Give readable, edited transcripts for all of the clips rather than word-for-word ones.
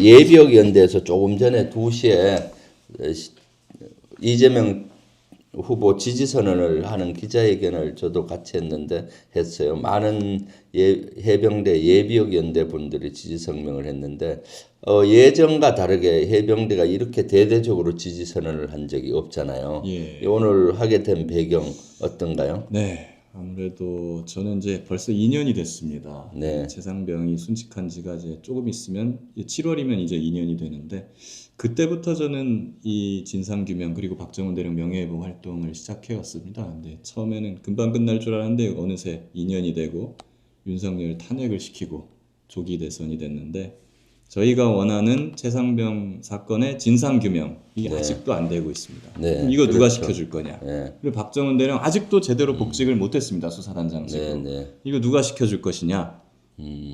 예비역 연대에서 조금 전에 2시에 이재명 후보 지지 선언을 하는 기자회견을 저도 같이 했어요. 많은 해병대 예비역 연대 분들이 지지 성명을 했는데 예전과 다르게 해병대가 이렇게 대대적으로 지지 선언을 한 적이 없잖아요. 예. 오늘 하게 된 배경 어떤가요? 네, 아무래도 저는 이제 벌써 2년이 됐습니다. 네. 최상병이 순직한 지가 이제 조금 있으면 7월이면 이제 2년이 되는데 그때부터 저는 이 진상규명 그리고 박정훈 대령 명예회복 활동을 시작해왔습니다. 근데 처음에는 금방 끝날 줄 알았는데 어느새 2년이 되고 윤석열 탄핵을 시키고 조기 대선이 됐는데 저희가 원하는 최상병 사건의 진상규명 이게 아직도 안 되고 있습니다. 네, 그럼 이거 누가 그렇죠. 시켜줄 거냐? 네. 그리고 박정훈 대령 아직도 제대로 복직을 못했습니다. 수사단장직으로. 네. 이거 누가 시켜줄 것이냐?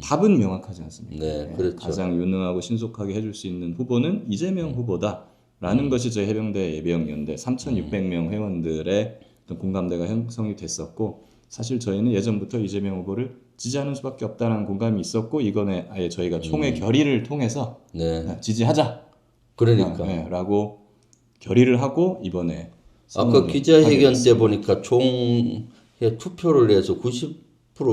답은 명확하지 않습니다. 네, 그렇죠. 가장 유능하고 신속하게 해줄 수 있는 후보는 이재명 후보다라는 것이 저희 해병대 예비역연대 3,600명 회원들의 어떤 공감대가 형성이 됐었고 사실 저희는 예전부터 이재명 후보를 지지하는 수밖에 없다는 공감이 있었고 이번에 아예 저희가 총회 결의를 통해서 네. 지지하자. 그러니까 네, 라고 결의를 하고 이번에 아까 선언을 기자회견 하게 때 됐습니다. 보니까 총 투표를 해서 90%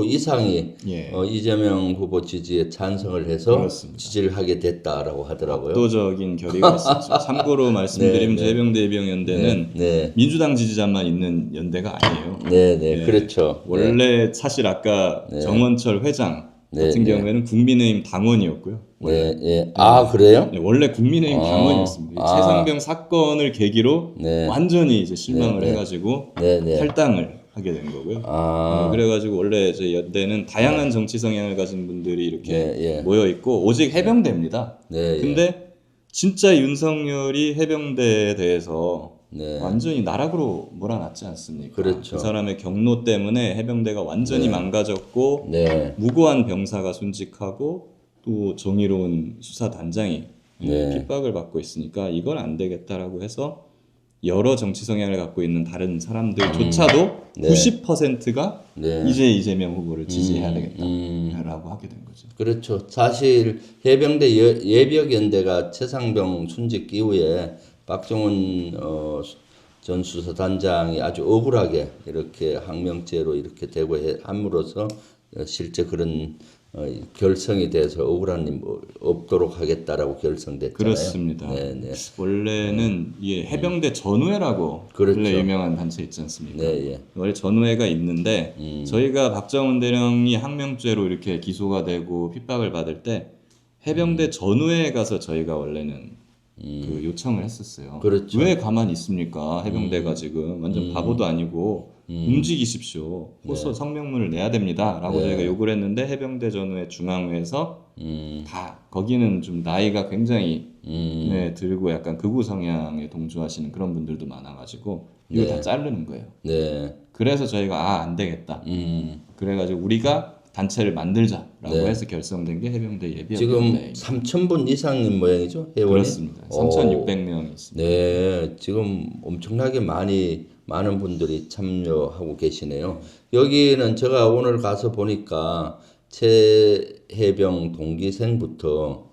이상이 예. 이재명 후보 지지에 찬성을 해서 그렇습니다. 지지를 하게 됐다라고 하더라고요. 압도적인 결의가 있었죠. 참고로 말씀드리면 저희 해병대 예비역연대는 네, 민주당 지지자만 있는 연대가 아니에요. 네, 그렇죠. 원래 사실 아까 정원철 회장 같은 경우에는 국민의힘 당원이었고요. 원래. 네. 아, 그래요? 네, 원래 국민의힘 당원이었습니다. 이 최상병 사건을 계기로 완전히 이제 실망을 해가지고 탈당을 하게 된 거고요. 그래가지고 원래 저희 연대는 다양한 정치 성향을 가진 분들이 이렇게 모여 있고 오직 해병대입니다. 근데 진짜 윤석열이 해병대에 대해서 완전히 나락으로 몰아놨지 않습니까? 그렇죠. 그 사람의 경로 때문에 해병대가 완전히 망가졌고 무고한 병사가 순직하고 또 정의로운 수사단장이 핍박을 받고 있으니까 이건 안 되겠다라고 해서 여러 정치 성향을 갖고 있는 다른 사람들조차도 90%가 이제 이재명 후보를 지지해야 되겠다라고 하게 된 거죠. 그렇죠. 사실 해병대 예비역 연대가 최상병 순직 이후에 박정훈 전 수사단장이 아주 억울하게 이렇게 항명죄로 이렇게 되고 함으로써 실제 그런 결성이 돼서 억울한 일 없도록 하겠다라고 결성됐잖아요. 그렇습니다. 원래는 이게 해병대 전우회라고 원래 유명한 단체 있지 않습니까? 원래 전우회가 있는데 저희가 박정훈 대령이 항명죄로 이렇게 기소가 되고 핍박을 받을 때 해병대 전우회에 가서 저희가 원래는 그 요청을 했었어요. 그렇죠. 왜 가만히 있습니까? 해병대가 지금 완전 바보도 아니고 움직이십시오. 호소 성명문을 내야 됩니다라고 저희가 요구를 했는데 해병대 전후의 중앙회에서 다 거기는 좀 나이가 굉장히 들고 약간 극우 성향에 동조하시는 그런 분들도 많아가지고 이거 다 자르는 거예요. 그래서 저희가 안 되겠다. 그래가지고 우리가 단체를 만들자라고 해서 결성된 게 해병대 예비역 지금 3,000분 이상인 모양이죠? 회원이? 그렇습니다. 3,600명이 있습니다. 네, 지금 엄청나게 많은 분들이 참여하고 계시네요. 여기는 제가 오늘 가서 보니까 최해병 동기생부터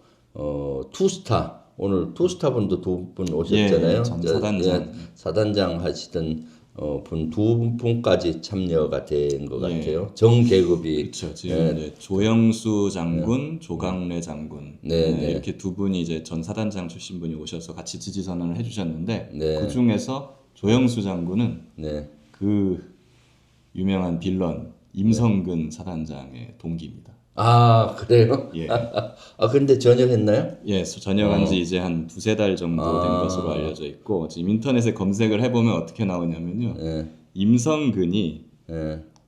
투스타 오늘 투스타 분도 2분 오셨잖아요. 전 사단장. 사단장 하시던 분 2분까지 참여가 된 것 같아요. 정계급이 그렇죠. 지금 이제 조영수 장군, 조강래 장군 이렇게 2분이 이제 전 사단장 출신 분이 오셔서 같이 지지 선언을 해주셨는데 그 중에서 조영수 장군은 그 유명한 빌런 임성근 사단장의 동기입니다. 아, 그래요? 근데 전역했나요? 전역한 지 이제 한 2-3달 정도 된 것으로 알려져 있고 지금 인터넷에 검색을 해보면 어떻게 나오냐면요. 임성근이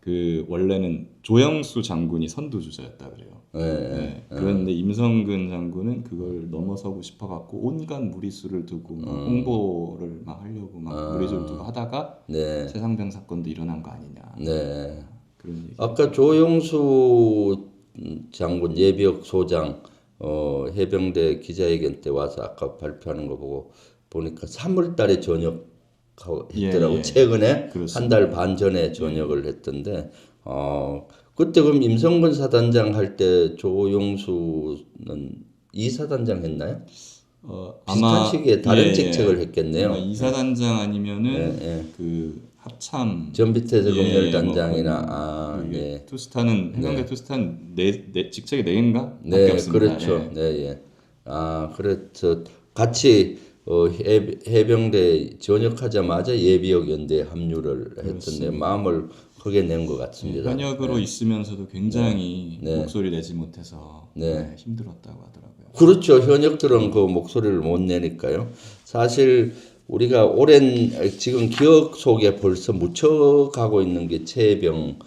그 원래는 조영수 장군이 선두주자였다 그래요. 그런데 임성근 장군은 그걸 넘어서고 싶어갖고 온갖 무리수를 두고 막 홍보를 막 하려고 막 무리수를 두고 하다가 최상병 사건도 일어난 거 아니냐. 그런 얘기. 아까 조영수 장군 예비역 소장 해병대 기자회견 때 와서 아까 발표하는 거 보니까 3월달에 전역했더라고. 최근에 한 달 반 전에 전역을 했던데 그때 그럼 임성근 사단장 할 때 조영수는 이사단장 했나요? 비슷한 아마 시기에 다른 예, 직책을 예. 했겠네요. 아마 이사단장 아니면은 예, 예. 그 합참 전비태세검열단장이나 뭐 아, 그게 네. 투스타는 해병대 투스타는 네 직책이 4개인가? 밖에 네, 없습니다. 그렇죠. 예. 네, 예. 아, 그래서 같이 해병대 전역하자마자 예비역 연대에 합류를 했던데 마음을 크게 낸 것 같습니다. 현역으로 있으면서도 굉장히 네. 목소리 내지 못해서 네. 힘들었다고 하더라고요. 그렇죠. 현역들은 그 목소리를 못 내니까요. 사실 우리가 오랜 지금 기억 속에 벌써 묻혀가고 있는 게 최해병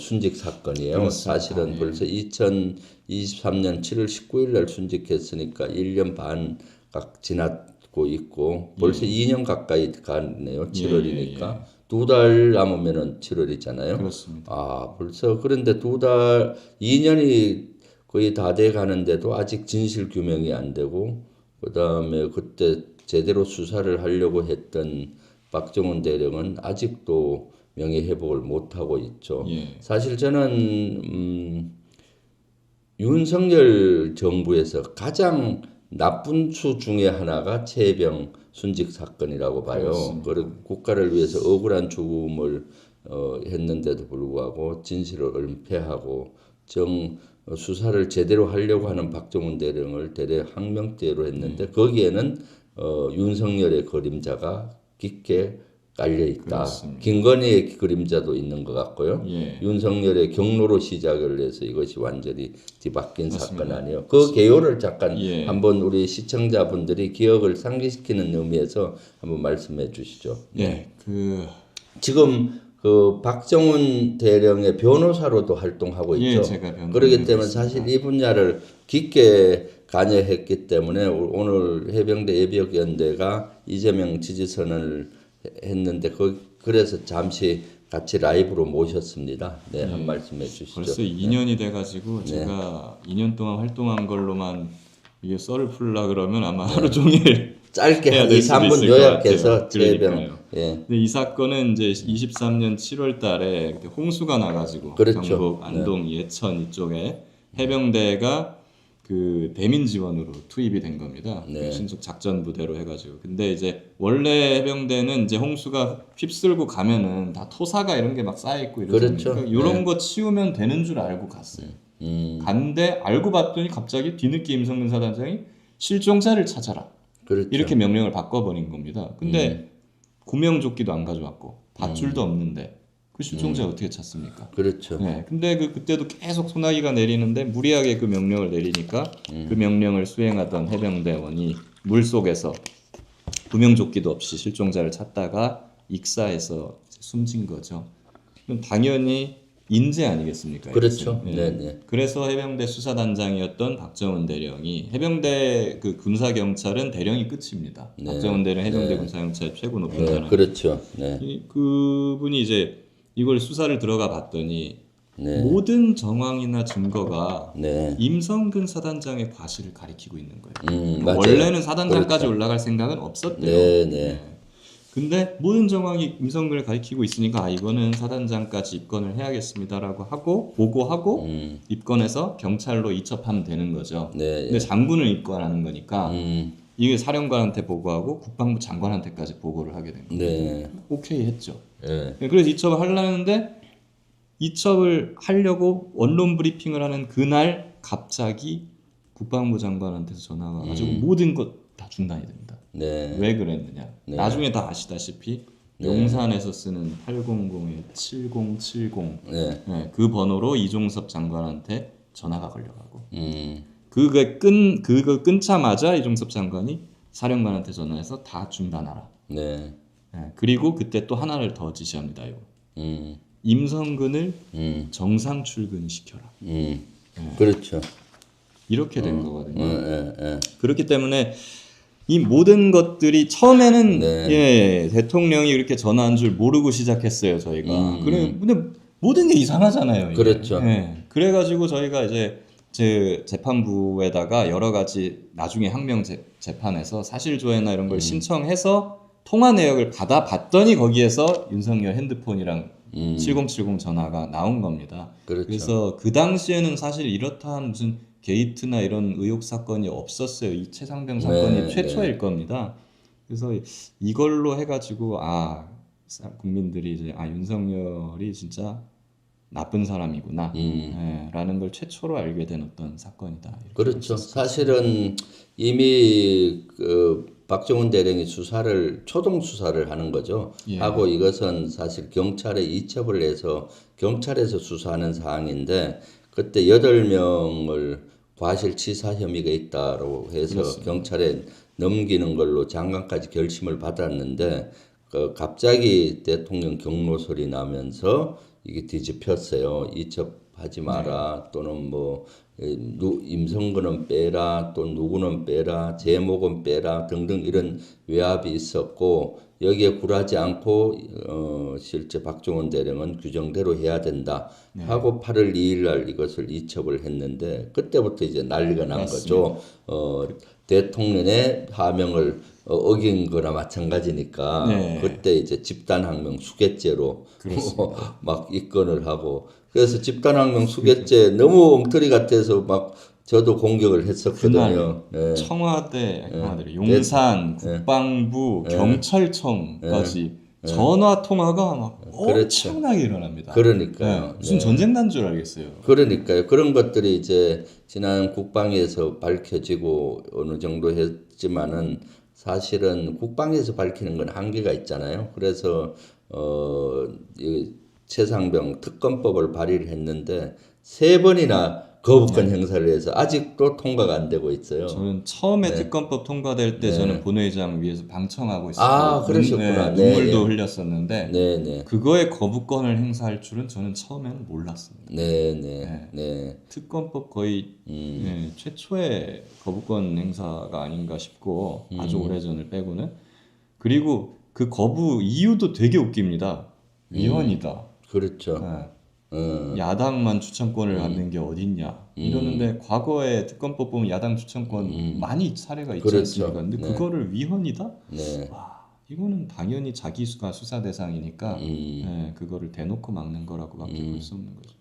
순직 사건이에요. 그렇습니다. 사실은 예. 벌써 2023년 7월 19일 날 순직했으니까 1년 반 각 지났고 있고 벌써 2년 가까이 가네요. 7월이니까. 2달 남으면은 7월이잖아요. 그렇습니다. 아, 벌써 그런데 2년이 거의 다 돼 가는데도 아직 진실 규명이 안 되고 그다음에 그때 제대로 수사를 하려고 했던 박정훈 대령은 아직도 명예 회복을 못 하고 있죠. 예. 사실 저는 윤석열 정부에서 가장 나쁜 수 중에 하나가 최해병 순직 사건이라고 봐요. 그리고 국가를 위해서 억울한 죽음을 했는데도 불구하고 진실을 은폐하고 수사를 제대로 하려고 하는 박정훈 대령을 대대 항명죄로 했는데 거기에는 윤석열의 그림자가 깊게 깔려 있다. 그렇습니다. 김건희의 그림자도 있는 것 같고요. 예. 윤석열의 경로로 시작을 해서 이것이 완전히 뒤바뀐 사건 아니에요. 그 개요를 잠깐 예. 한번 우리 시청자분들이 기억을 상기시키는 의미에서 한번 말씀해 주시죠. 네. 지금 그 박정훈 대령의 변호사로도 활동하고 예, 있죠. 제가 변호사를 그렇기 때문에 했습니다. 사실 이 분야를 깊게 관여했기 때문에 오늘 해병대 예비역 연대가 이재명 지지 선언을 했는데 그래서 잠시 같이 라이브로 모셨습니다. 네, 한 말씀해 주시죠. 벌써 2년이 돼가지고 제가 2년 동안 활동한 걸로만 이게 썰을 풀라 그러면 아마 하루 종일 짧게 해야 한 될 2, 수도 3분 있을 것 요약해서 같아요. 최해병. 그러니까요. 예. 근데 이 사건은 이제 23년 7월 달에 그때 홍수가 나가지고 그렇죠. 경북 안동 예천 이쪽에 해병대가 그 대민 지원으로 투입이 된 겁니다. 네. 신속 작전 부대로 해가지고. 근데 이제 원래 해병대는 이제 홍수가 휩쓸고 가면은 다 토사가 이런 게 막 쌓여 있고 이러잖아요. 그렇죠. 그러니까 이런 거 치우면 되는 줄 알고 갔어요. 갔는데 알고 봤더니 갑자기 뒤늦게 임성근 사단장이 실종자를 찾아라. 그렇죠. 이렇게 명령을 바꿔버린 겁니다. 근데 구명조끼도 안 가져왔고 밧줄도 없는데 그 실종자 어떻게 찾습니까? 그렇죠. 네, 근데 그때도 계속 소나기가 내리는데 무리하게 그 명령을 내리니까 그 명령을 수행하던 해병대원이 물 속에서 구명조끼도 없이 실종자를 찾다가 익사해서 숨진 거죠. 그럼 당연히 인재 아니겠습니까? 그렇죠. 이것은? 네, 네. 그래서 해병대 수사단장이었던 박정훈 대령이 해병대 그 군사 경찰은 대령이 끝입니다. 네. 박정훈 대령 해병대 네. 군사 경찰 최고 높은 네, 사람. 그렇죠. 네. 그분이 이제 이걸 수사를 들어가 봤더니 네. 모든 정황이나 증거가 네. 임성근 사단장의 과실을 가리키고 있는 거예요. 맞아요. 원래는 사단장까지 그렇죠. 올라갈 생각은 없었대요. 네, 네. 근데 모든 정황이 임성근을 가리키고 있으니까 이거는 사단장까지 입건을 해야겠습니다라고 하고 보고하고 입건해서 경찰로 이첩하면 되는 거죠. 네. 근데 장군을 입건하는 거니까 음. 이게 사령관한테 보고하고 국방부 장관한테까지 보고를 하게 된 거예요. 네. 오케이 했죠. 네. 그래서 이첩을 하려는데 이첩을 하려고 언론 브리핑을 하는 그날 갑자기 국방부 장관한테서 전화가 와가지고 모든 것 다 중단이 됩니다. 네. 왜 그랬느냐? 네. 나중에 다 아시다시피 용산에서 쓰는 800의 7070 네. 네, 그 번호로 이종섭 장관한테 전화가 걸려가고 음. 그거 끊자마자 이종섭 장관이 사령관한테 전화해서 다 중단하라. 네. 네, 그리고 그때 또 하나를 더 지시합니다. 이거. 음. 임성근을 정상 출근시켜라. 그렇죠. 이렇게 된 거거든요. 예. 그렇기 때문에 이 모든 것들이 처음에는 네. 예, 대통령이 이렇게 전화한 줄 모르고 시작했어요 저희가. 근데 모든 게 이상하잖아요. 이게. 그렇죠. 예, 그래가지고 저희가 이제 제 재판부에다가 여러 가지 나중에 항명 재판에서 사실조회나 이런 걸 신청해서 통화 내역을 받아봤더니 거기에서 윤석열 핸드폰이랑 7070 전화가 나온 겁니다. 그렇죠. 그래서 그 당시에는 사실 이렇다 한 무슨 게이트나 이런 의혹 사건이 없었어요. 이 최상병 사건이 네, 최초일 겁니다. 그래서 이걸로 해가지고 국민들이 이제 윤석열이 진짜 나쁜 사람이구나 라는 걸 최초로 알게 된 어떤 사건이다. 이렇게 그렇죠. 볼수 있을 것 같습니다. 사실은 이미 박정훈 대령이 초동 수사를 하는 거죠. 예. 하고 이것은 사실 경찰에 이첩을 해서 경찰에서 수사하는 사항인데 그때 8명을 과실치사 혐의가 있다고 해서 그렇습니다. 경찰에 넘기는 걸로 장관까지 결심을 받았는데 갑자기 대통령 경로설이 나면서 이게 뒤집혔어요. 이첩하지 마라 또는 뭐 임성근은 빼라 또 누구는 빼라 제목은 빼라 등등 이런 외압이 있었고 여기에 굴하지 않고 실제 박정훈 대령은 규정대로 해야 된다 하고 8월 2일 날 이것을 이첩을 했는데 그때부터 이제 난리가 난 거죠. 대통령의 하명을 어긴 거나 마찬가지니까 네. 그때 이제 집단항명 수괴죄로 막 입건을 하고 그래서 집단항명 수괴죄 너무 엉터리 같아서 막 저도 공격을 했었거든요. 그날 청와대, 용산, 국방부, 경찰청까지 전화 통화가 막 그렇죠. 엄청나게 일어납니다. 그러니까요. 무슨 전쟁 난 줄 알겠어요. 그러니까요. 그런 것들이 이제 지난 국방에서 밝혀지고 어느 정도 했지만은 사실은 국방에서 밝히는 건 한계가 있잖아요. 그래서 이 최상병 특검법을 발의를 했는데 3번이나 거부권 행사를 해서 아직도 통과가 안 되고 있어요. 저는 처음에 특검법 통과될 때 저는 본회의장 위에서 방청하고 있었고 그러셨구나. 눈물도 흘렸었는데 네네. 그거에 거부권을 행사할 줄은 저는 처음에는 몰랐습니다. 네네. 특검법 거의 최초의 거부권 행사가 아닌가 싶고 아주 오래전을 빼고는. 그리고 그 거부 이유도 되게 웃깁니다. 위헌이다. 그렇죠. 야당만 추천권을 갖는 게 어딨냐 이러는데 과거에 특검법 보면 야당 추천권 많이 사례가 있지 그렇죠. 않습니까? 근데 그거를 위헌이다? 네. 와, 이거는 당연히 자기가 수사 대상이니까 그거를 대놓고 막는 거라고밖에 볼 수 없는 거죠.